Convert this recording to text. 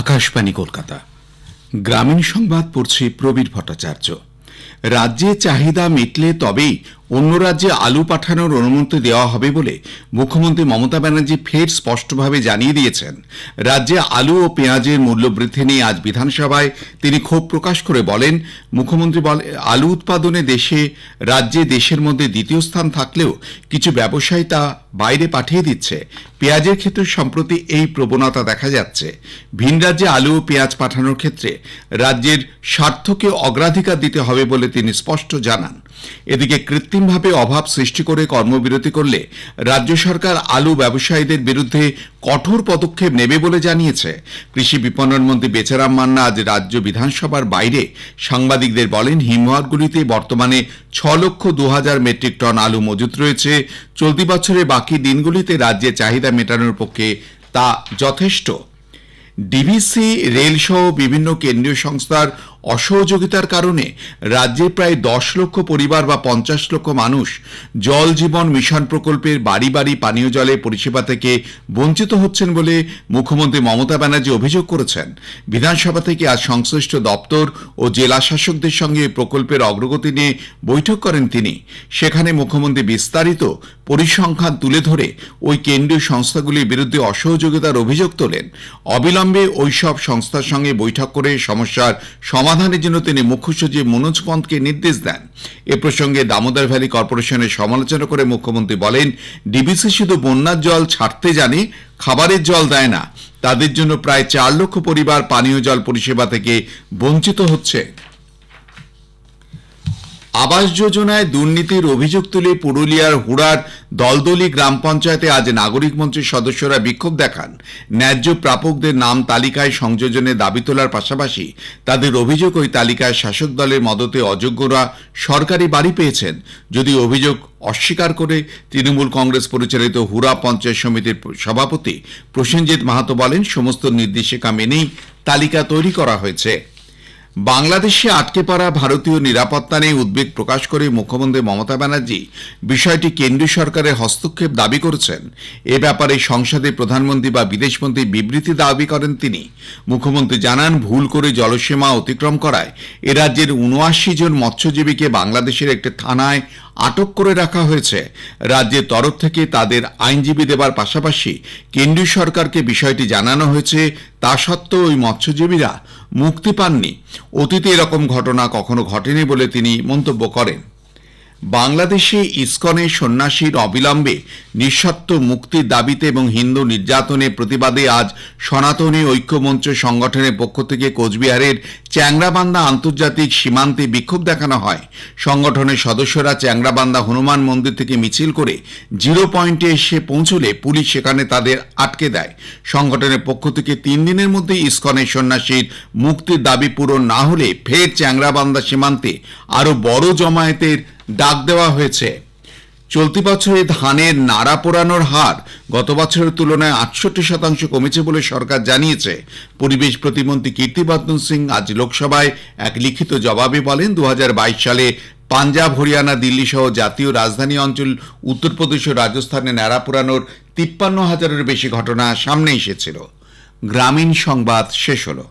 আকাশবাণী কলকাতা গ্রামীণ সংবাদ পড়ছে প্রবীর ভট্টাচার্য। রাজ্যে চাহিদা মিটলে তবেই অন্য রাজ্যে আলু পাঠানোর অনুমতি দেওয়া হবে বলে মুখ্যমন্ত্রী মমতা ব্যানার্জি ফের স্পষ্টভাবে জানিয়ে দিয়েছেন। রাজ্যে আলু ও পেঁয়াজের মূল্য বৃদ্ধি নিয়ে আজ বিধানসভায় তিনি ক্ষোভ প্রকাশ করে বলেন, মুখ্যমন্ত্রী আলু উৎপাদনে রাজ্যে দেশের মধ্যে দ্বিতীয় স্থান থাকলেও কিছু ব্যবসায়ী তা বাইরে পাঠিয়ে দিচ্ছে। পেঁয়াজের ক্ষেত্রে সম্প্রতি এই প্রবণতা দেখা যাচ্ছে। ভিন রাজ্যে আলু ও পেঁয়াজ পাঠানোর ক্ষেত্রে রাজ্যের স্বার্থকে অগ্রাধিকার দিতে হবে বলে তিনি স্পষ্ট জানান। এদিকে কৃত্রিমভাবে অভাব সৃষ্টি করে কর্মবিরতি করলে রাজ্য সরকার আলু ব্যবসায়ীদের বিরুদ্ধে কঠোর পদক্ষেপ নেবে বলে জানিয়েছে। কৃষি বিপণন মন্ত্রী বেচারাম মান্না আজ রাজ্য বিধানসভার বাইরে সাংবাদিকদের বলেন, হিমঘরগুলিতে বর্তমানে 6,02,000 মেট্রিক টন আলু মজুত রয়েছে। চলতি বছরে বাকি দিনগুলিতে রাজ্যে চাহিদা মেটানোর পক্ষে তা যথেষ্ট। ডিভিসি, রেল সহ বিভিন্ন কেন্দ্রীয় সংস্থার অসহযোগিতার কারণে রাজ্যে প্রায় 10 লক্ষ পরিবার বা 50 লক্ষ মানুষ জল জীবন মিশন প্রকল্পের বাড়ি বাড়ি পানীয় জলের পরিষেবা থেকে বঞ্চিত হচ্ছেন বলে মুখ্যমন্ত্রী মমতা ব্যানার্জি অভিযোগ করেছেন। বিধানসভা থেকে আজ সংশ্লিষ্ট দপ্তর ও জেলা শাসকদের সঙ্গে প্রকল্পের অগ্রগতি নিয়ে বৈঠক করেন তিনি। সেখানে মুখ্যমন্ত্রী বিস্তারিত পরিসংখ্যান তুলে ধরে ওই কেন্দ্রীয় সংস্থাগুলির বিরুদ্ধে অসহযোগিতার অভিযোগ তোলেন। অবিলম্বে ওইসব সংস্থার সঙ্গে বৈঠক করে সমস্যার সমাধানের জন্য তিনি মুখ্য সচিব মনোজ পন্তকে নির্দেশ দেন। এ প্রসঙ্গে দামোদর ভ্যালি কর্পোরেশনের সমালোচনা করে মুখ্যমন্ত্রী বলেন, ডিবিসি শুধু বন্যার জল ছাড়তে জানে, খাবারের জল দেয় না। তাদের জন্য প্রায় 4 লক্ষ পরিবার পানীয় জল পরিষেবা থেকে বঞ্চিত হচ্ছে। আবাস যোজনায় দুর্নীতির অভিযোগ তুলে পুরুলিয়ার হুড়ার দলদলি গ্রাম পঞ্চায়েতে আজ নাগরিক মঞ্চের সদস্যরা বিক্ষোভ দেখান। ন্যায্য প্রাপকদের নাম তালিকায় সংযোজনের দাবি তোলার পাশাপাশি তাদের অভিযোগ, ওই তালিকায় শাসক দলের মদতে অযোগ্যরা সরকারি বাড়ি পেয়েছেন। যদি অভিযোগ অস্বীকার করে তৃণমূল কংগ্রেস পরিচালিত হুড়া পঞ্চায়েত সমিতির সভাপতি প্রসেনজিৎ মাহাতো বলেন, সমস্ত নির্দেশিকা মেনেই তালিকা তৈরি করা হয়েছে। বাংলাদেশে আটকে পড়া ভারতীয় নিরাপত্তা নিয়ে উদ্বেগ প্রকাশ করে মুখ্যমন্ত্রী মমতা ব্যানার্জি বিষয়টি কেন্দ্রীয় সরকারের হস্তক্ষেপ দাবি করেছেন। এ ব্যাপারে সংসদে প্রধানমন্ত্রী বা বিদেশমন্ত্রী বিবৃতি দাবি করেন তিনি। মুখ্যমন্ত্রী জানান, ভুল করে জলসীমা অতিক্রম করায় এ রাজ্যের 79 জন মৎস্যজীবীকে বাংলাদেশের একটি থানায় আটক করে রাখা হয়েছে। রাজ্যের তরফ থেকে তাদের আইনজীবী দেবার পাশাপাশি কেন্দ্রীয় সরকারকে বিষয়টি জানানো হয়েছে। তা সত্ত্বেও ওই মৎস্যজীবীরা মুক্তি পাননি। অতীতে এরকম ঘটনা কখনো ঘটেনি বলে তিনি মন্তব্য করেন। বাংলাদেশে ইসকনের সন্ন্যাসীর অবিলম্বে নিঃশর্ত মুক্তির দাবিতে এবং হিন্দু নির্যাতনের প্রতিবাদে আজ সনাতনী ঐক্যমঞ্চ সংগঠনের পক্ষ থেকে কোচবিহারের চ্যাংরাবান্ধা আন্তর্জাতিক সীমান্তে বিক্ষোভ দেখানো হয়। সংগঠনের সদস্যরা চ্যাংরাবান্ধা হনুমান মন্দির থেকে মিছিল করে জিরো পয়েন্টে এসে পৌঁছলে পুলিশ সেখানে তাদের আটকে দেয়। সংগঠনের পক্ষ থেকে 3 দিনের মধ্যে ইসকনের সন্ন্যাসীর মুক্তির দাবি পূরণ না হলে ফের চ্যাংরাবান্ধা সীমান্তে আরও বড় জমায়েতের ডাক দেওয়া হয়েছে। চলতি বছরে ধানের নাড়া পোড়ানোর হার গত বছরের তুলনায় 68% কমেছে বলে সরকার জানিয়েছে। পরিবেশ প্রতিমন্ত্রী কীর্তিবর্ধন সিং আজ লোকসভায় এক লিখিত জবাবে বলেন, 2022 সালে পাঞ্জাব, হরিয়ানা, দিল্লি সহ জাতীয় রাজধানী অঞ্চল, উত্তরপ্রদেশ ও রাজস্থানে ন্যাড়া পোড়ানোর 53,000-এর বেশি ঘটনা সামনে এসেছিল। গ্রামীণ সংবাদ শেষ হলো।